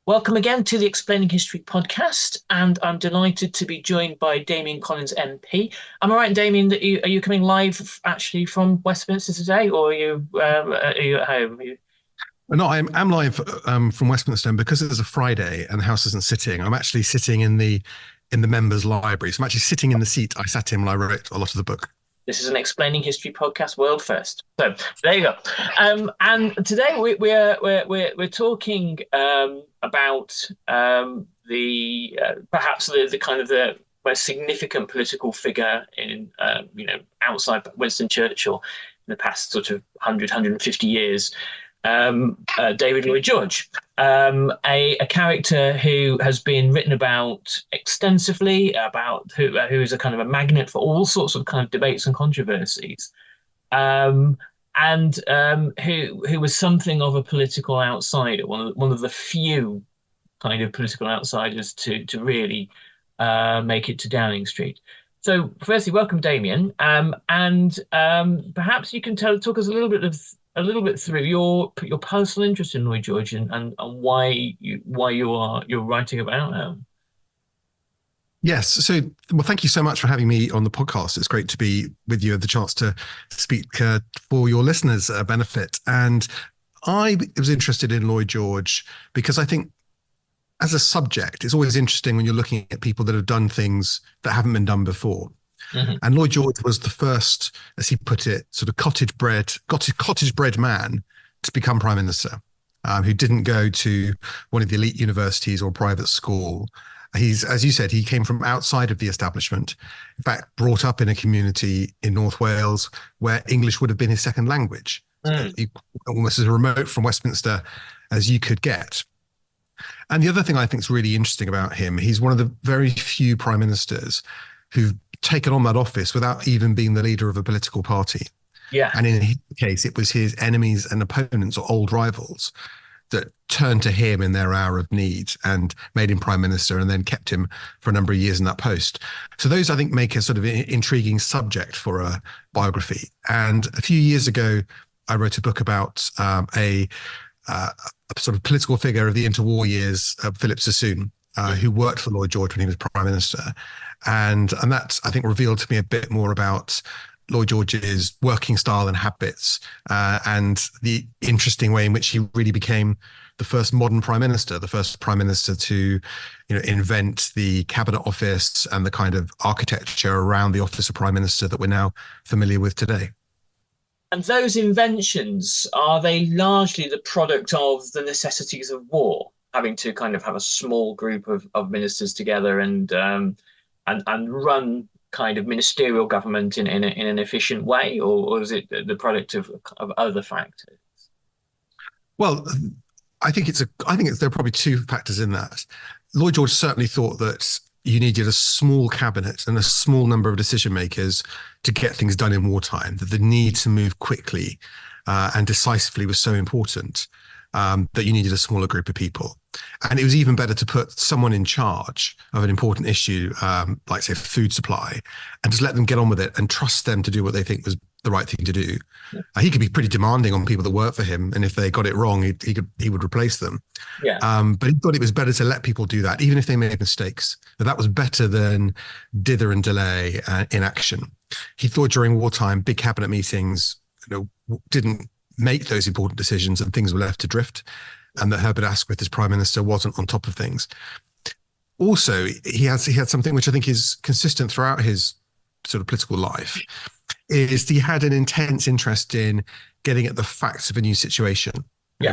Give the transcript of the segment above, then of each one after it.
Welcome again to the Explaining History podcast, and I'm delighted to be joined by Damian Collins MP. Am I right, Damian, that are you coming live actually from Westminster today, or are you at home? No, I'm live from Westminster, and because it is a Friday and the House isn't sitting, I'm actually sitting in the members' library. So I'm actually sitting in the seat I sat in when I wrote a lot of the book. This is an Explaining History podcast, world first. So there you go. And today we're talking about the perhaps the kind of the most significant political figure in outside Winston Churchill in the past sort of 150 years. David Lloyd George, a character who has been written about extensively, about who is a kind of a magnet for all sorts of kind of debates and controversies, and who was something of a political outsider, one of the few kind of political outsiders to really make it to Downing Street. So, firstly, welcome, Damian, and perhaps you can talk us a little bit through your personal interest in Lloyd George and why you're writing about him. Yes. So, well, thank you so much for having me on the podcast. It's great to be with you and the chance to speak for your listeners' benefit. And I was interested in Lloyd George because I think as a subject, it's always interesting when you're looking at people that have done things that haven't been done before. Mm-hmm. And Lloyd George was the first, as he put it, sort of cottage bred man to become prime minister, who didn't go to one of the elite universities or private school. He's, as you said, he came from outside of the establishment. In fact, brought up in a community in North Wales where English would have been his second language, almost as remote from Westminster as you could get. And the other thing I think is really interesting about him, he's one of the very few prime ministers who've taken on that office without even being the leader of a political party. Yeah. And in his case, it was his enemies and opponents or old rivals that turned to him in their hour of need and made him prime minister and then kept him for a number of years in that post. So those, I think, make a sort of intriguing subject for a biography. And a few years ago, I wrote a book about a sort of political figure of the interwar years, Philip Sassoon, who worked for Lloyd George when he was prime minister. And that, I think, revealed to me a bit more about Lloyd George's working style and habits, and the interesting way in which he really became the first modern prime minister, the first prime minister to, invent the cabinet office and the kind of architecture around the office of prime minister that we're now familiar with today. And those inventions, are they largely the product of the necessities of war, having to kind of have a small group of ministers together and run kind of ministerial government in an efficient way, or is it the product of other factors? Well, I think there are probably two factors in that. Lloyd George certainly thought that you needed a small cabinet and a small number of decision makers to get things done in wartime, that the need to move quickly and decisively was so important that you needed a smaller group of people. And it was even better to put someone in charge of an important issue, like, say, food supply, and just let them get on with it and trust them to do what they think was the right thing to do. Yeah. He could be pretty demanding on people that work for him, and if they got it wrong, he would replace them. Yeah. But he thought it was better to let people do that, even if they made mistakes. That was better than dither and delay inaction. He thought during wartime, big cabinet meetings, didn't make those important decisions and things were left to drift, and that Herbert Asquith as prime minister wasn't on top of things. Also, he had something which I think is consistent throughout his sort of political life, is he had an intense interest in getting at the facts of a new situation,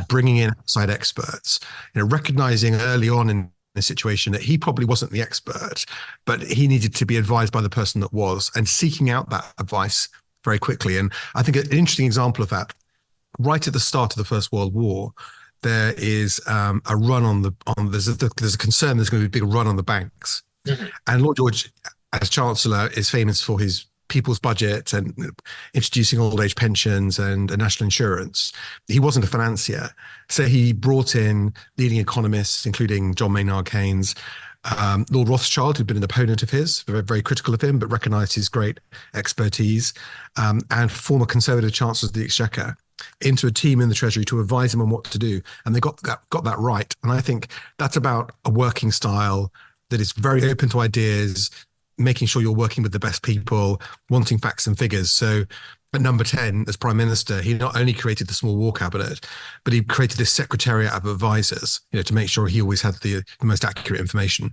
bringing in outside experts, recognizing early on in the situation that he probably wasn't the expert, but he needed to be advised by the person that was, and seeking out that advice very quickly. And I think an interesting example of that, right at the start of the First World War, there is a run there's a concern there's going to be a big run on the banks. Mm-hmm. And Lloyd George, as Chancellor, is famous for his people's budget and introducing old age pensions and national insurance. He wasn't a financier. So he brought in leading economists, including John Maynard Keynes, Lord Rothschild, who'd been an opponent of his, very, very critical of him, but recognised his great expertise, and former Conservative Chancellors of the Exchequer, into a team in the Treasury to advise him on what to do. And they got that right. And I think that's about a working style that is very open to ideas, making sure you're working with the best people, wanting facts and figures. So at number 10, as Prime Minister, he not only created the small war cabinet, but he created this secretariat of advisors, to make sure he always had the most accurate information.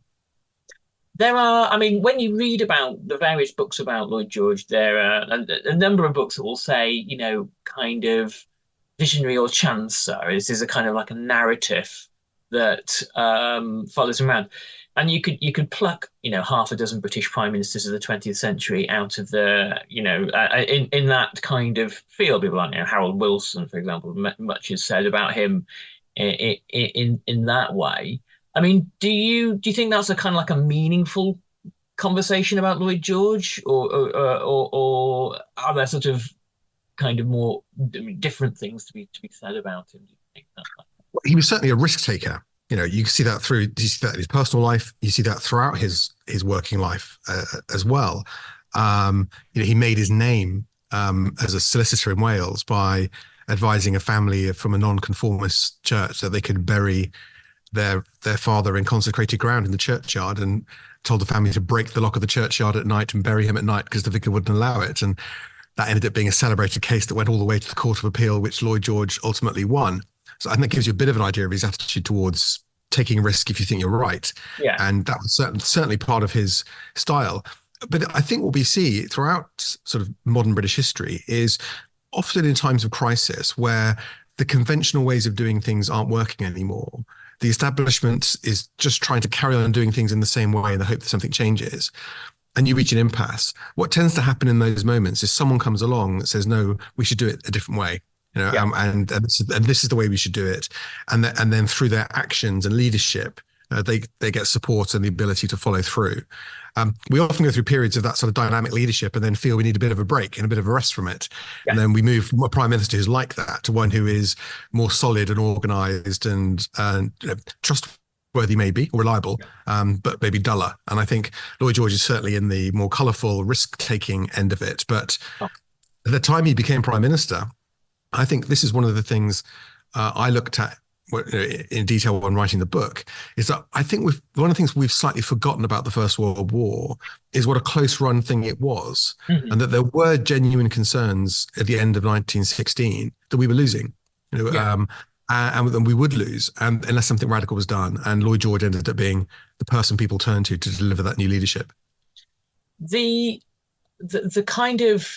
There are, I mean, when you read about the various books about Lloyd George, there are a number of books that will say, kind of visionary or Chancellor. This is a kind of like a narrative that follows him around. And you could pluck, half a dozen British prime ministers of the 20th century out of the, in that kind of field. People like Harold Wilson, for example, much is said about him in that way. I mean, do you think that's a kind of like a meaningful conversation about Lloyd George, or are there sort of kind of more different things to be said about him? Do you think that? Well, he was certainly a risk taker. You see that you see that in his personal life. You see that throughout his working life as well. He made his name as a solicitor in Wales by advising a family from a non-conformist church that they could bury their father in consecrated ground in the churchyard, and told the family to break the lock of the churchyard at night and bury him at night because the vicar wouldn't allow it. And that ended up being a celebrated case that went all the way to the Court of Appeal, which Lloyd George ultimately won. So I think that gives you a bit of an idea of his attitude towards taking a risk if you think you're right. Yeah. And that was certainly part of his style. But I think what we see throughout sort of modern British history is often in times of crisis where the conventional ways of doing things aren't working anymore. The establishment is just trying to carry on doing things in the same way in the hope that something changes. And you reach an impasse. What tends to happen in those moments is someone comes along that says, no, we should do it a different way. And this is the way we should do it. And then through their actions and leadership, they get support and the ability to follow through. We often go through periods of that sort of dynamic leadership and then feel we need a bit of a break and a bit of a rest from it. Yeah. And then we move from a prime minister who's like that to one who is more solid and organised and trustworthy maybe, or reliable, but maybe duller. And I think Lloyd George is certainly in the more colourful, risk-taking end of it. But at the time he became prime minister, I think this is one of the things I looked at in detail when writing the book, is that I think one of the things we've slightly forgotten about the First World War is what a close run thing it was, and that there were genuine concerns at the end of 1916 that we were losing, and we would lose, and unless something radical was done. And Lloyd George ended up being the person people turned to deliver that new leadership. The kind of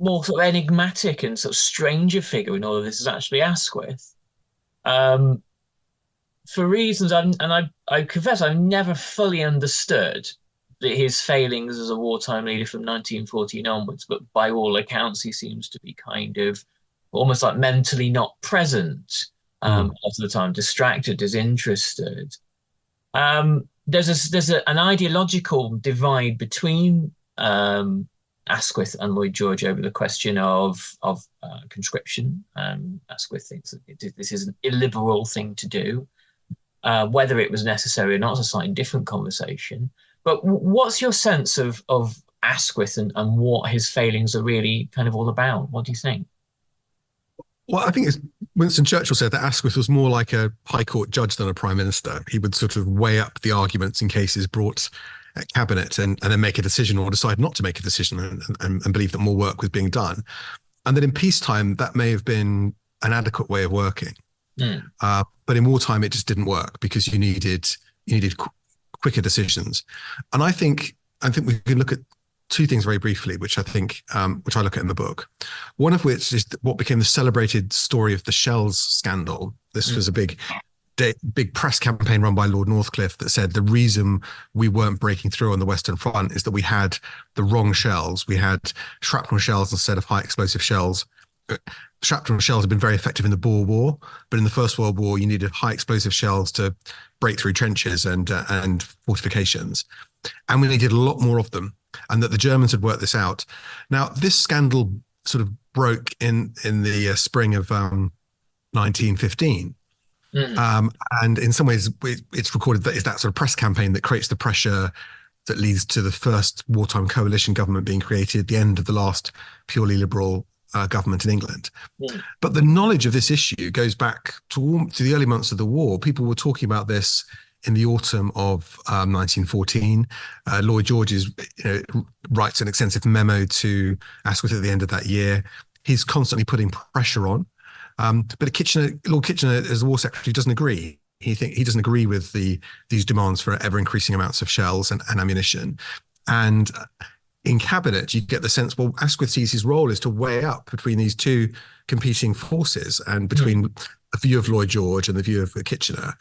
more sort of enigmatic and sort of stranger figure in all of this is actually Asquith. For reasons, I confess I've never fully understood his failings as a wartime leader from 1914 onwards, but by all accounts, he seems to be kind of almost like mentally not present a lot of the time, distracted, disinterested. There's an ideological divide between Asquith and Lloyd George over the question of conscription. Asquith thinks that this is an illiberal thing to do. Whether it was necessary or not is a slightly different conversation. But what's your sense of Asquith and what his failings are really kind of all about? What do you think? Well, I think Winston Churchill said that Asquith was more like a High Court judge than a prime minister. He would sort of weigh up the arguments in cases brought at cabinet and then make a decision or decide not to make a decision and believe that more work was being done. And that in peacetime, that may have been an adequate way of working. But in wartime, it just didn't work because you needed quicker decisions. And I think we can look at two things very briefly, which I look at in the book. One of which is what became the celebrated story of the shells scandal. This was a big press campaign run by Lord Northcliffe that said the reason we weren't breaking through on the Western Front is that we had the wrong shells. We had shrapnel shells instead of high explosive shells. Shrapnel shells have been very effective in the Boer War, but in the First World War, you needed high explosive shells to break through trenches and fortifications. And we needed a lot more of them, and that the Germans had worked this out. Now, this scandal sort of broke in the spring of 1915. And in some ways, it's recorded that it's that sort of press campaign that creates the pressure that leads to the first wartime coalition government being created, the end of the last purely liberal government in England. Mm. But the knowledge of this issue goes back to the early months of the war. People were talking about this in the autumn of 1914. Lloyd George writes an extensive memo to Asquith at the end of that year. He's constantly putting pressure on. But Lord Kitchener, as the War Secretary, doesn't agree. He doesn't agree with these demands for ever increasing amounts of shells and ammunition. And in cabinet, you get the sense, well, Asquith sees his role is to weigh up between these two competing forces and between the view of Lloyd George and the view of Kitchener.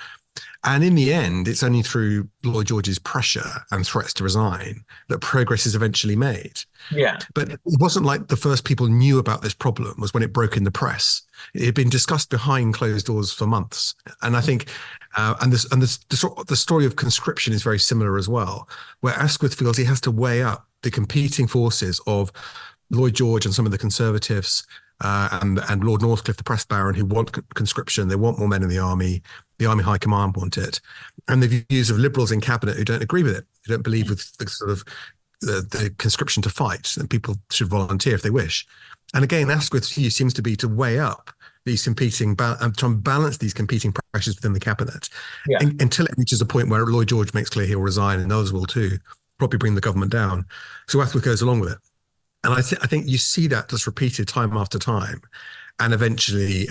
And in the end, it's only through Lloyd George's pressure and threats to resign that progress is eventually made. Yeah. But it wasn't like the first people knew about this problem was when it broke in the press. It had been discussed behind closed doors for months. And I think, the story of conscription is very similar as well, where Asquith feels he has to weigh up the competing forces of Lloyd George and some of the Conservatives, and Lord Northcliffe, the press baron, who want conscription. They want more men in the army. The Army High Command want it. And the views of liberals in cabinet who don't agree with it, who don't believe with the sort of the conscription to fight, and people should volunteer if they wish. And again, Asquith's view seems to be to weigh up these competing, and try and balance these competing pressures within the cabinet, until it reaches a point where Lloyd George makes clear he'll resign, and others will too, probably bring the government down. So Asquith goes along with it. And I think you see that just repeated time after time. And eventually,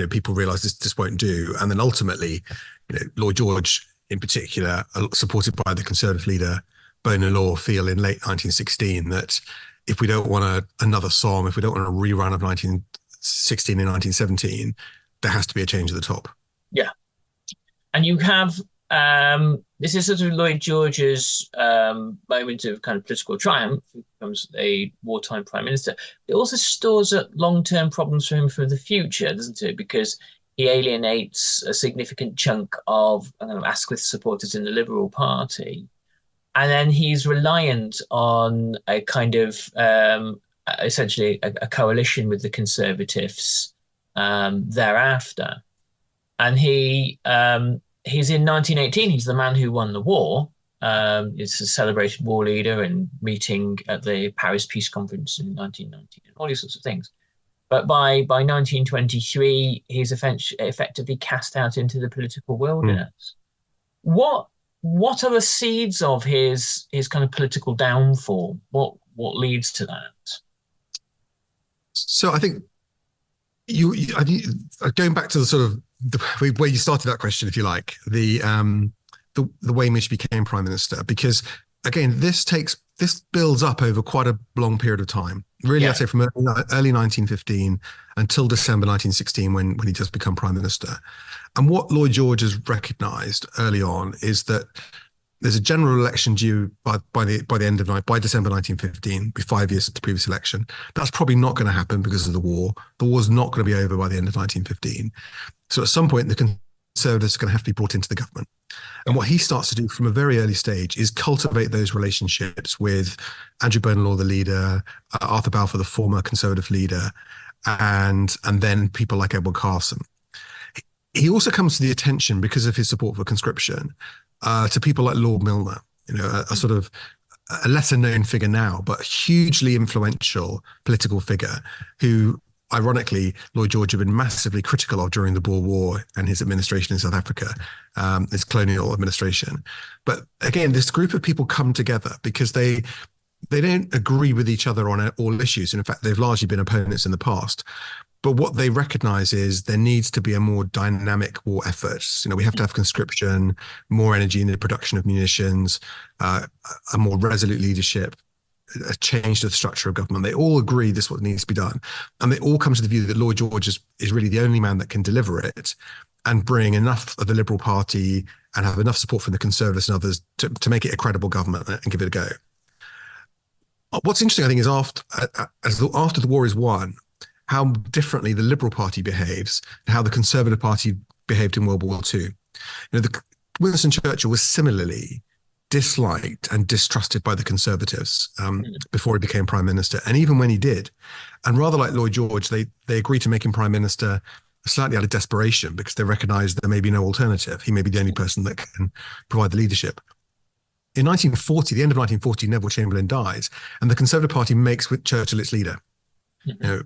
people realise this won't do. And then ultimately, Lloyd George in particular, supported by the Conservative leader, Bonar Law, feel in late 1916 that if we don't want another Somme, if we don't want a rerun of 1916 and 1917, there has to be a change at the top. Yeah. And you have, this is sort of Lloyd George's moment of kind of political triumph. He becomes a wartime prime minister. It also stores up long-term problems for him for the future, doesn't it? Because he alienates a significant chunk of Asquith supporters in the Liberal Party. And then he's reliant on a kind of, essentially, a coalition with the Conservatives thereafter. And he's in 1918, he's the man who won the war. He's a celebrated war leader and meeting at the Paris Peace Conference in 1919, and all these sorts of things. But by 1923, he's effectively cast out into the political wilderness. What are the seeds of his kind of political downfall? What leads to that? So I think going back to the sort of where you started that question, if you like, the way in which he became prime minister, because again, this builds up over quite a long period of time. Really, I'd say from early 1915 until December 1916, when he does become prime minister. And what Lloyd George has recognised early on is that there's a general election due by December 1915, be 5 years since the previous election. That's probably not going to happen because of the war. The war's not going to be over by the end of 1915. So at some point, the Conservatives are going to have to be brought into the government. And what he starts to do from a very early stage is cultivate those relationships with Andrew Bonar Law, the leader, Arthur Balfour, the former Conservative leader, and then people like Edward Carson. He also comes to the attention, because of his support for conscription, to people like Lord Milner, a sort of a lesser known figure now, but hugely influential political figure who, ironically, Lloyd George had been massively critical of during the Boer War and his administration in South Africa, his colonial administration. But again, this group of people come together because they don't agree with each other on all issues. And in fact, they've largely been opponents in the past. But what they recognize is there needs to be a more dynamic war effort. We have to have conscription, more energy in the production of munitions, a more resolute leadership, a change to the structure of government. They all agree this is what needs to be done. And they all come to the view that Lloyd George is really the only man that can deliver it and bring enough of the Liberal Party and have enough support from the Conservatives and others to make it a credible government and give it a go. What's interesting, I think, is after the war is won, how differently the Liberal Party behaves and how the Conservative Party behaved in World War II. Winston Churchill was similarly disliked and distrusted by the Conservatives before he became prime minister, and even when he did. And rather like Lloyd George, they agreed to make him prime minister slightly out of desperation, because they recognised there may be no alternative. He may be the only person that can provide the leadership. In 1940, the end of 1940, Neville Chamberlain dies, and the Conservative Party makes Churchill its leader.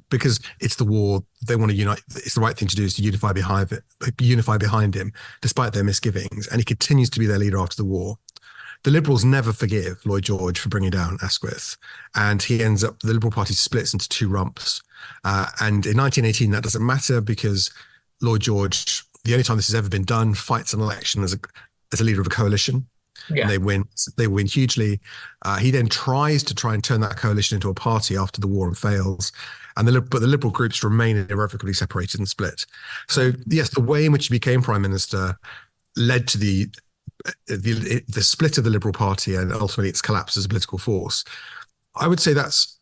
because it's the war. They want to unite. It's the right thing to do is to unify behind him, despite their misgivings. And he continues to be their leader after the war. The Liberals never forgive Lloyd George for bringing down Asquith, and the Liberal Party splits into two rumps. And in 1918, that doesn't matter because Lloyd George, the only time this has ever been done, fights an election as a leader of a coalition. Yeah. And they win hugely. He then tries to turn that coalition into a party after the war and fails. But the Liberal groups remain irrevocably separated and split. So yes, the way in which he became Prime Minister led to the split of the Liberal Party and ultimately its collapse as a political force. I would say that's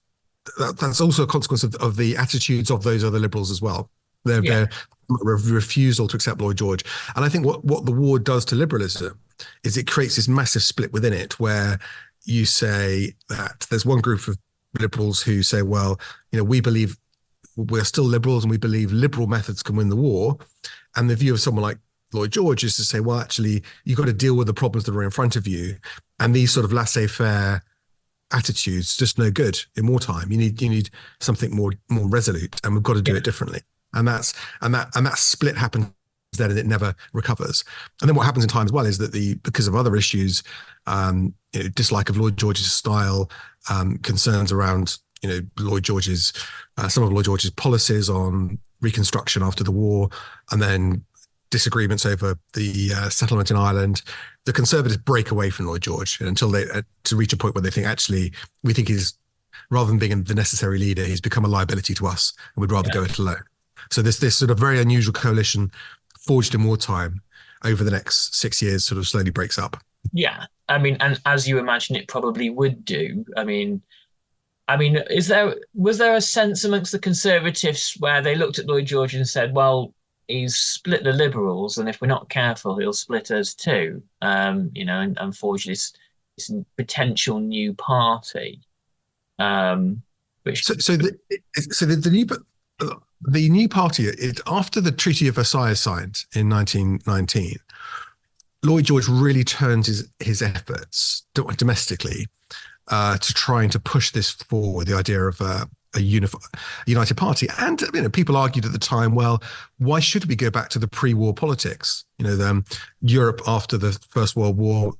also a consequence of the attitudes of those other Liberals as well. Their refusal to accept Lloyd George. And I think what the war does to liberalism is it creates this massive split within it, where you say that there's one group of Liberals who say, well, we believe we're still Liberals and we believe liberal methods can win the war. And the view of someone like Lloyd George is to say, well, actually, you've got to deal with the problems that are in front of you. And these sort of laissez-faire attitudes just no good in wartime. You need something more resolute, and we've got to do it differently. And that split happens then, and it never recovers. And then what happens in time as well is that because of other issues, dislike of Lloyd George's style, concerns around Lloyd George's some of Lloyd George's policies on reconstruction after the war, and then disagreements over the settlement in Ireland, the Conservatives break away from Lloyd George until they to reach a point where they think, actually, we think he's, rather than being the necessary leader, he's become a liability to us, and we'd rather go it alone. So this sort of very unusual coalition forged in wartime over the next 6 years sort of slowly breaks up. Yeah, I mean, and as you imagine it probably would do. I mean, was there a sense amongst the Conservatives where they looked at Lloyd George and said, well, he's split the Liberals, and if we're not careful, he'll split us too, and forge this potential new party. The new party, after the Treaty of Versailles signed in 1919, Lloyd George really turned his efforts domestically to trying to push this forward, the idea of a united party. And people argued at the time, well, why should we go back to the pre-war politics? Europe after the First World War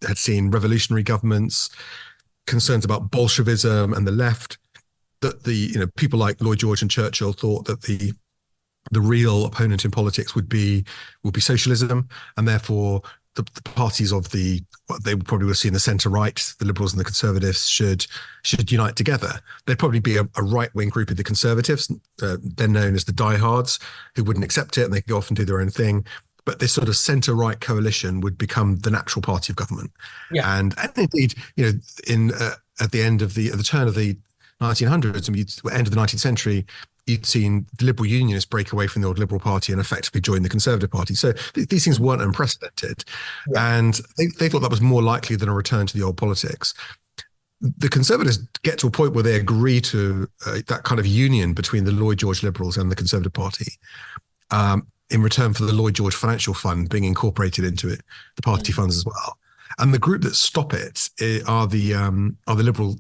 had seen revolutionary governments, concerns about Bolshevism and the left. That people like Lloyd George and Churchill thought that the real opponent in politics would be socialism, and therefore the parties of what they probably would see in the centre right, the Liberals and the Conservatives, should unite together. There'd probably be a right wing group of the Conservatives, then known as the diehards, who wouldn't accept it, and they could go off and do their own thing. But this sort of centre right coalition would become the natural party of government. Yeah. And indeed, at the end of the turn of the 1900s and end of the 19th century, you'd seen the Liberal Unionists break away from the old Liberal Party and effectively join the Conservative Party. So these things weren't unprecedented. Yeah. And they thought that was more likely than a return to the old politics. The Conservatives get to a point where they agree to that kind of union between the Lloyd George Liberals and the Conservative Party in return for the Lloyd George Financial Fund being incorporated into it, the party funds as well. And the group that stop it are the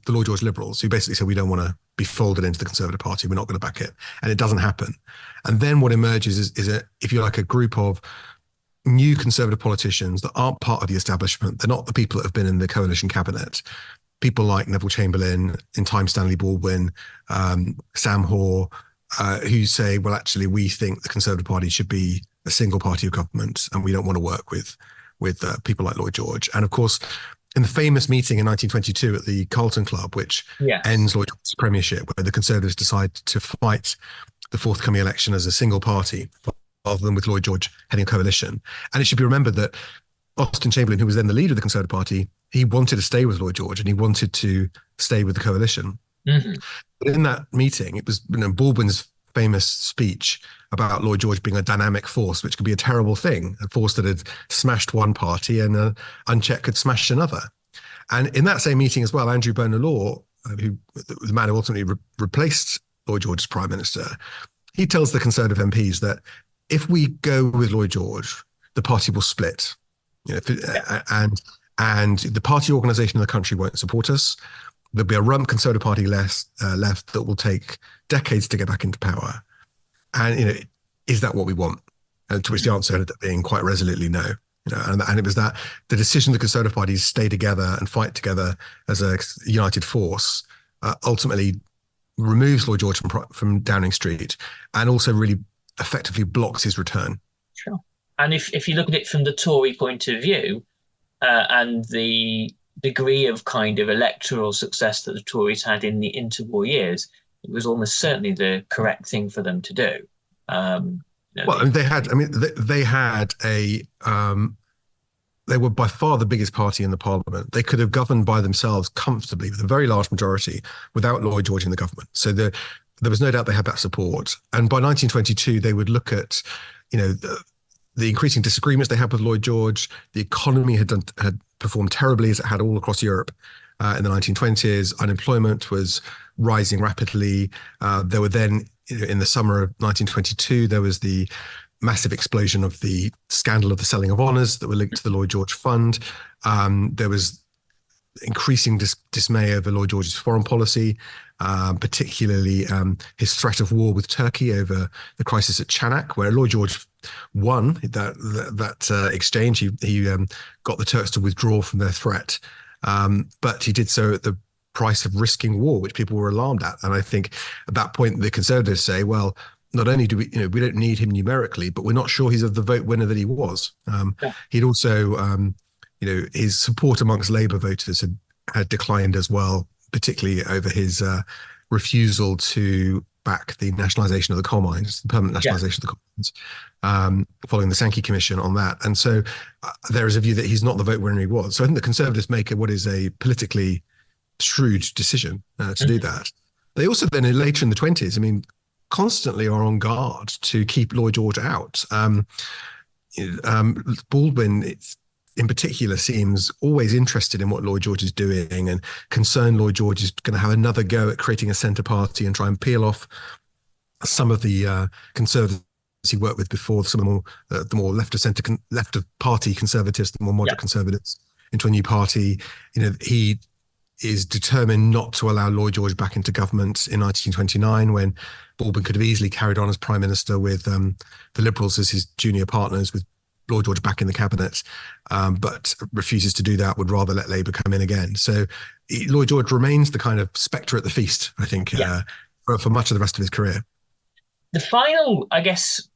Lloyd George Liberals, who basically say, we don't want to be folded into the Conservative Party. We're not going to back it. And it doesn't happen. And then what emerges is if you like, a group of new Conservative politicians that aren't part of the establishment. They're not the people that have been in the coalition cabinet. People like Neville Chamberlain, in time Stanley Baldwin, Sam Hoare, who say, well, actually, we think the Conservative Party should be a single party of government, and we don't want to work with people like Lloyd George. And of course, in the famous meeting in 1922 at the Carlton Club, which ends Lloyd George's premiership, where the Conservatives decide to fight the forthcoming election as a single party rather than with Lloyd George heading a coalition. And it should be remembered that Austen Chamberlain, who was then the leader of the Conservative Party, he wanted to stay with Lloyd George and he wanted to stay with the coalition. Mm-hmm. But in that meeting, it was Baldwin's famous speech about Lloyd George being a dynamic force, which could be a terrible thing, a force that had smashed one party and unchecked could smash another. And in that same meeting as well, Andrew Bonar-Law, the man who ultimately replaced Lloyd George as Prime Minister, he tells the Conservative MPs that if we go with Lloyd George, the party will split. And the party organisation in the country won't support us. there'll be a rump Conservative Party left that will take decades to get back into power. And, is that what we want? And to which the answer ended up being quite resolutely no. And it was that the decision of the Conservative Party to stay together and fight together as a united force ultimately removes Lloyd George from Downing Street and also really effectively blocks his return. Sure. And if you look at it from the Tory point of view and the degree of kind of electoral success that the Tories had in the interwar years, it was almost certainly the correct thing for them to do. They were by far the biggest party in the parliament. They could have governed by themselves comfortably with a very large majority without Lloyd George in the government. So there was no doubt they had that support. And by 1922, they would look at, the increasing disagreements they had with Lloyd George. The economy had performed terribly as it had all across Europe in the 1920s. Unemployment was rising rapidly. There were then, in the summer of 1922, there was the massive explosion of the scandal of the selling of honours that were linked to the Lloyd George Fund. There was increasing dismay over Lloyd George's foreign policy, particularly his threat of war with Turkey over the crisis at Chanak, where Lloyd George won that exchange. He got the Turks to withdraw from their threat, but he did so at the price of risking war, which people were alarmed at. And I think at that point, the Conservatives say, well, not only do we don't need him numerically, but we're not sure he's of the vote winner that he was. He'd also, his support amongst Labour voters had declined as well, particularly over his refusal to back the nationalisation of the coal mines, the permanent nationalisation of the coal mines, following the Sankey Commission on that. And so there is a view that he's not the vote winner he was. So I think the Conservatives make what is a politically shrewd decision to do that. They also then later in the 20s, constantly are on guard to keep Lloyd George out. Baldwin, in particular, seems always interested in what Lloyd George is doing and concerned Lloyd George is going to have another go at creating a centre party and try and peel off some of the Conservatives he worked with before, some of the more left of party Conservatives, the more moderate Conservatives, into a new party. He is determined not to allow Lloyd George back into government in 1929, when Baldwin could have easily carried on as Prime Minister with the Liberals as his junior partners, with Lloyd George back in the cabinet, but refuses to do that, would rather let Labour come in again. So Lloyd George remains the kind of spectre at the feast, I think, for much of the rest of his career. The final, I guess,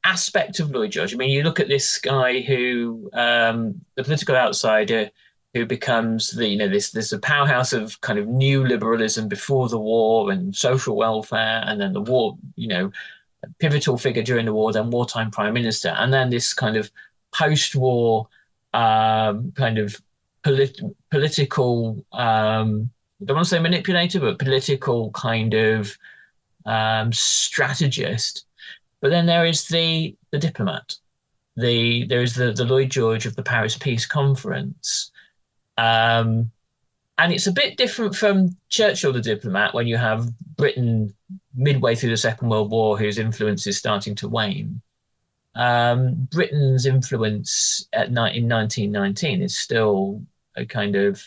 aspect of Lloyd George, you look at this guy who, the political outsider, who becomes this a powerhouse of kind of new liberalism before the war and social welfare, and then the war, pivotal figure during the war, then wartime prime minister, and then this kind of post-war kind of political, I don't want to say manipulator, but political kind of strategist. But then there is the diplomat. There is the Lloyd George of the Paris Peace Conference. And it's a bit different from Churchill the diplomat, when you have Britain midway through the Second World War whose influence is starting to wane. Britain's influence in 1919 is still a kind of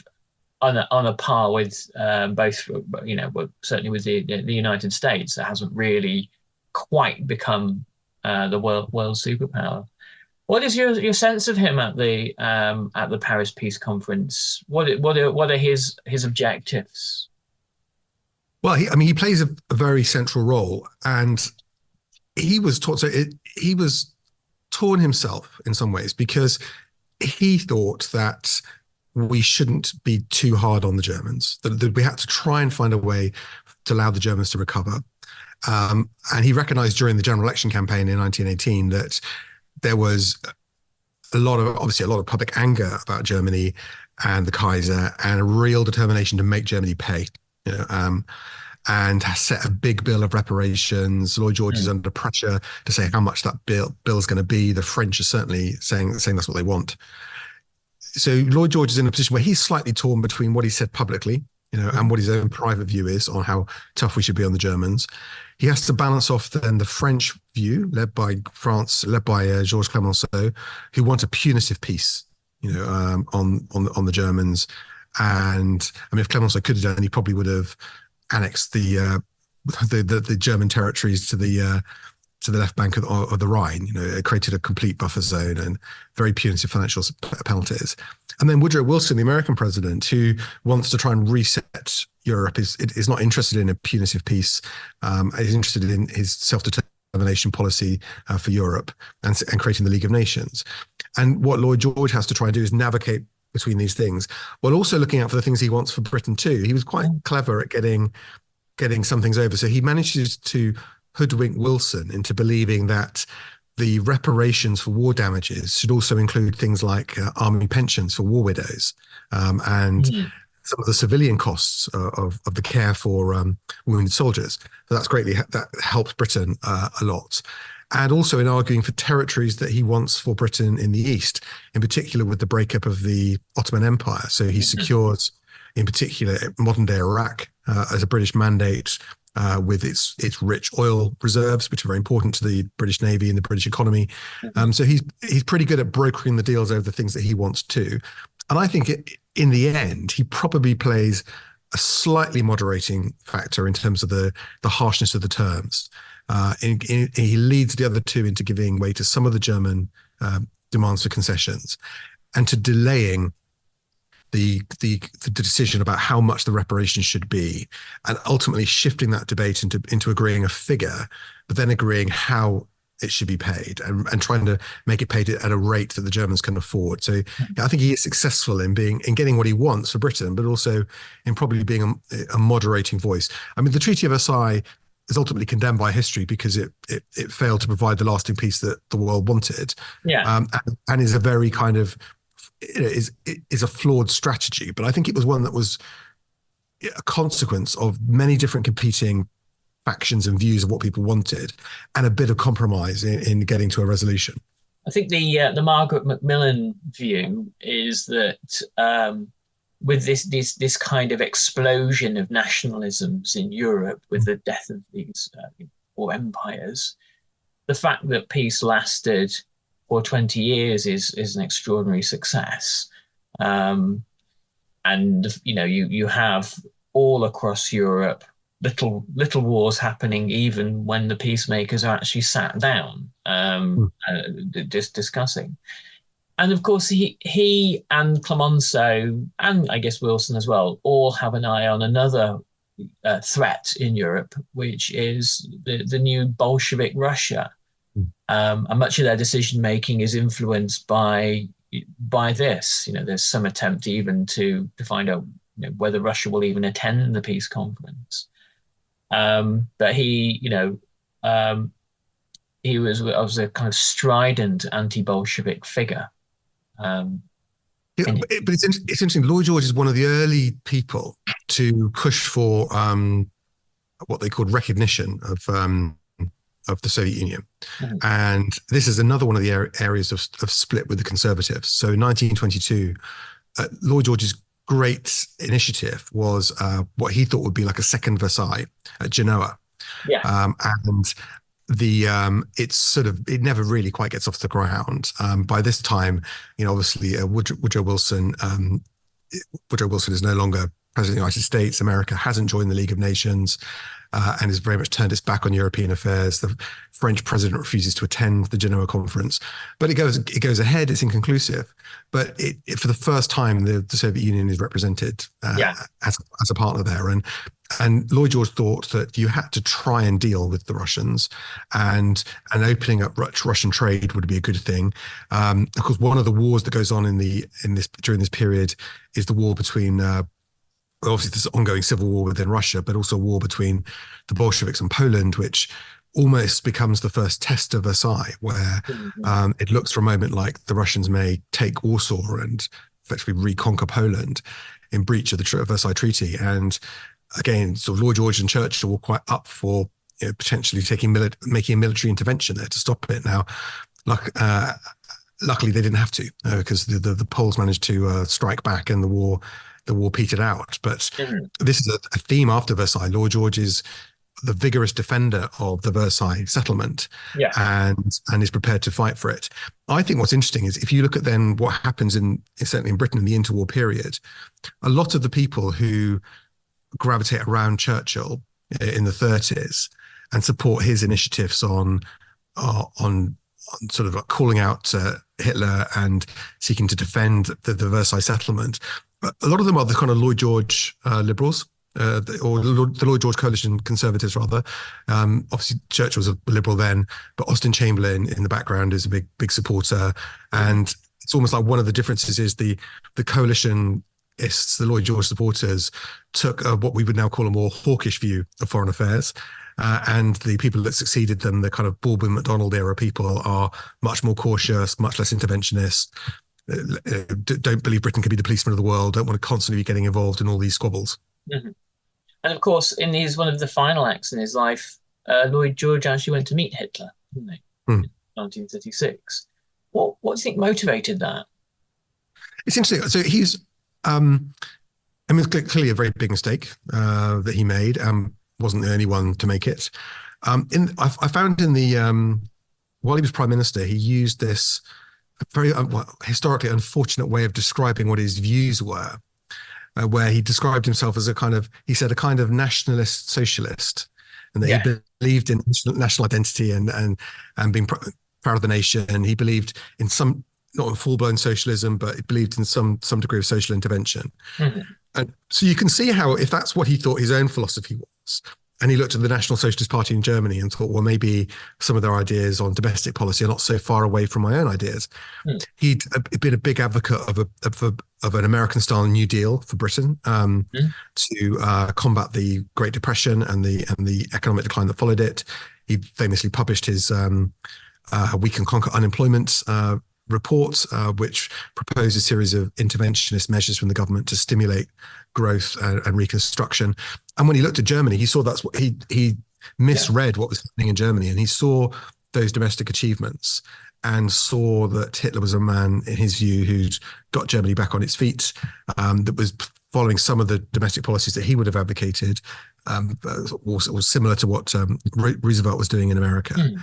on a par with both, certainly with the United States, that hasn't really quite become the world superpower. What is your sense of him at the Paris Peace Conference? What are his objectives? Well, he plays a very central role, and he was taught. So he was torn himself in some ways, because he thought that we shouldn't be too hard on the Germans. That we had to try and find a way to allow the Germans to recover. And he recognised during the general election campaign in 1918 that there was a lot of public anger about Germany and the Kaiser, and a real determination to make Germany pay, and has set a big bill of reparations. Lloyd George is under pressure to say how much that bill is going to be. The French are certainly saying that's what they want. So Lloyd George is in a position where he's slightly torn between what he said publicly, and what his own private view is on how tough we should be on the Germans. He has to balance off then the French view, led by Georges Clemenceau, who want a punitive peace, on the Germans, And I mean, if Clemenceau could have done, he probably would have annexed the German territories to the left bank of the Rhine. You know, it created a complete buffer zone and very punitive financial penalties. And then Woodrow Wilson, the American president, who wants to try and reset Europe, is not interested in a punitive peace. Is interested in his self-determination policy for Europe and creating the League of Nations. And what Lloyd George has to try and do is navigate between these things, while also looking out for the things he wants for Britain too. He was quite clever at getting some things over. So he manages to hoodwink Wilson into believing that the reparations for war damages should also include things like army pensions for war widows, and some of the civilian costs of the care for wounded soldiers. So that helps Britain a lot. And also in arguing for territories that he wants for Britain in the East, in particular with the breakup of the Ottoman Empire. So he secures, in particular, modern-day Iraq as a British mandate with its rich oil reserves, which are very important to the British Navy and the British economy. So he's pretty good at brokering the deals over the things that he wants to. And I think in the end, he probably plays a slightly moderating factor in terms of the harshness of the terms. He leads the other two into giving way to some of the German demands for concessions and to delaying the decision about how much the reparations should be, and ultimately shifting that debate into agreeing a figure, but then agreeing how it should be paid and trying to make it paid at a rate that the Germans can afford. So I think he is successful in getting what he wants for Britain, but also in probably being a moderating voice. I mean, the Treaty of Versailles is ultimately condemned by history because it failed to provide the lasting peace that the world wanted. And is a very kind of is a flawed strategy. But I think it was one that was a consequence of many different competing factions and views of what people wanted, and a bit of compromise in getting to a resolution. I think the Margaret Macmillan view is that with this kind of explosion of nationalisms in Europe, with the death of these four empires, the fact that peace lasted for 20 years is an extraordinary success. And you have all across Europe little wars happening even when the peacemakers are actually sat down just discussing. And of course, he and Clemenceau, and I guess Wilson as well, all have an eye on another threat in Europe, which is the new Bolshevik Russia. And much of their decision making is influenced by this. There's some attempt even to find out whether Russia will even attend the peace conference. But he was a kind of strident anti-Bolshevik figure. But it's interesting. Lloyd George is one of the early people to push for what they called recognition of the Soviet Union, and this is another one of the areas of split with the Conservatives. So, in 1922, Lloyd George's great initiative was what he thought would be like a second Versailles at Genoa, and it never really quite gets off the ground. By this time, obviously Woodrow Wilson is no longer president of the United States. America hasn't joined the League of Nations and has very much turned its back on European affairs. The French president refuses to attend the Genoa conference, but it goes ahead. It's inconclusive, but for the first time, the Soviet Union is represented as a partner there. And Lloyd George thought that you had to try and deal with the Russians, and opening up Russian trade would be a good thing. Of course, one of the wars that goes on during this period is the war between obviously this ongoing civil war within Russia, but also a war between the Bolsheviks and Poland, which almost becomes the first test of Versailles, where it looks for a moment like the Russians may take Warsaw and effectively reconquer Poland in breach of the Versailles Treaty. And again, sort of Lloyd George and Churchill were quite up for potentially making a military intervention there to stop it. Now, luckily they didn't have to, because the Poles managed to strike back and the war petered out. But this is a theme after Versailles. Lloyd George is the vigorous defender of the Versailles settlement, Yeah. and is prepared to fight for it. I think what's interesting is if you look at then what happens certainly in Britain in the interwar period, a lot of the people who gravitate around Churchill in the 30s and support his initiatives on sort of calling out Hitler and seeking to defend the Versailles settlement. A lot of them are the kind of Lloyd George liberals, or the Lloyd George coalition conservatives, rather. Obviously, Churchill was a liberal then, but Austen Chamberlain in the background is a big supporter. And it's almost like one of the differences is the coalitionists, the Lloyd George supporters, took what we would now call a more hawkish view of foreign affairs. And the people that succeeded them, the kind of Baldwin MacDonald era people, are much more cautious, much less interventionist, don't believe Britain could be the policeman of the world, don't want to constantly be getting involved in all these squabbles. Mm-hmm. And of course, in one of the final acts in his life, Lloyd George actually went to meet Hitler, didn't he? In 1936. What do you think motivated that? It's interesting. So he's, clearly a very big mistake that he made. Wasn't the only one to make it. I found while he was Prime Minister, he used this very historically unfortunate way of describing what his views were, where he described himself as a kind of nationalist socialist, and that he believed in national identity and being proud of the nation. And he believed in some, not in full-blown socialism, but he believed in some degree of social intervention. Mm-hmm. And so you can see how, if that's what he thought his own philosophy was, and he looked at the National Socialist Party in Germany and thought, well, maybe some of their ideas on domestic policy are not so far away from my own ideas. Mm. He'd been a big advocate of an American-style New Deal for Britain to combat the Great Depression and the economic decline that followed it. He famously published his We Can Conquer Unemployment report, which proposed a series of interventionist measures from the government to stimulate growth and reconstruction. And when he looked at Germany, he saw that's what he misread what was happening in Germany, and he saw those domestic achievements and saw that Hitler was a man, in his view, who'd got Germany back on its feet, that was following some of the domestic policies that he would have advocated, was similar to what Roosevelt was doing in America. Mm.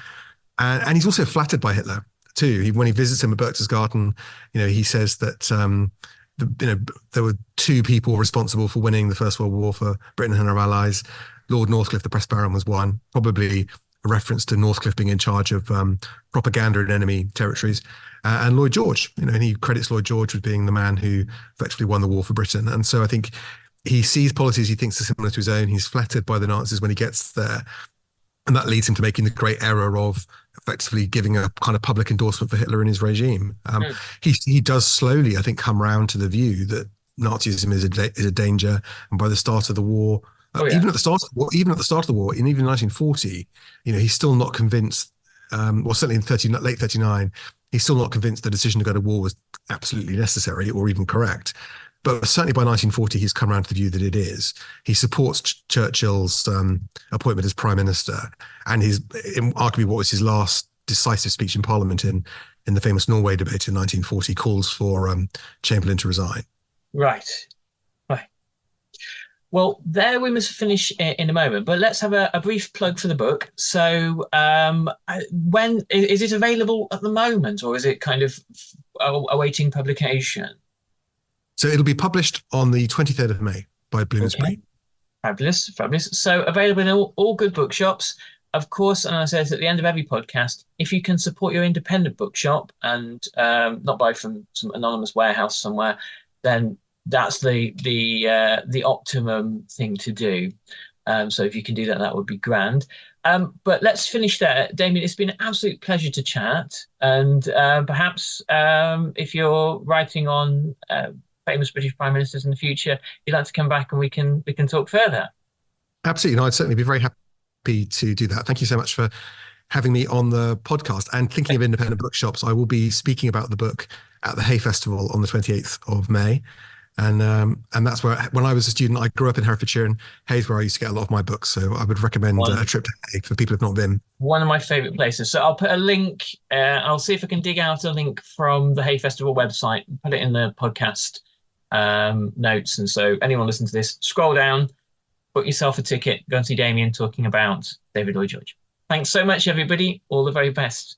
And he's also flattered by Hitler too. When he visits him at Berchtesgaden, he says that there were two people responsible for winning the First World War for Britain and her allies. Lord Northcliffe, the press baron, was one, probably a reference to Northcliffe being in charge of propaganda in enemy territories, and Lloyd George. And he credits Lloyd George with being the man who effectively won the war for Britain. And so I think he sees policies he thinks are similar to his own. He's flattered by the Nazis when he gets there. And that leads him to making the great error of effectively giving a kind of public endorsement for Hitler and his regime. He does slowly, I think, come round to the view that Nazism is a danger. And by the start of the war, even at the start of the war, and even in 1940, he's still not convinced. Certainly in late 39, he's still not convinced the decision to go to war was absolutely necessary or even correct. But certainly by 1940, he's come around to the view that it is. He supports Churchill's appointment as Prime Minister, and arguably what was his last decisive speech in Parliament in the famous Norway debate in 1940 calls for Chamberlain to resign. Right. Well, there we must finish in a moment, but let's have a brief plug for the book. So when is it available at the moment, or is it kind of awaiting publication? So it'll be published on the 23rd of May by Bloomsbury. Okay. Fabulous. So available in all good bookshops. Of course, and I say this at the end of every podcast, if you can support your independent bookshop and not buy from some anonymous warehouse somewhere, then that's the optimum thing to do. So if you can do that, that would be grand. But let's finish there. Damian, it's been an absolute pleasure to chat. And perhaps if you're writing on famous British Prime Ministers in the future, you'd like to come back and we can talk further. Absolutely. I'd certainly be very happy to do that. Thank you so much for having me on the podcast. And thinking of independent bookshops, I will be speaking about the book at the Hay Festival on the 28th of May. And that's where, when I was a student, I grew up in Herefordshire, and Hay's where I used to get a lot of my books. So I would recommend a trip to Hay for people who've not been. One of my favourite places. So I'll put a link. I'll see if I can dig out a link from the Hay Festival website, put it in the podcast notes. And so anyone listening to this, scroll down, book yourself a ticket, go and see Damian talking about David Lloyd George. Thanks so much, everybody. All the very best.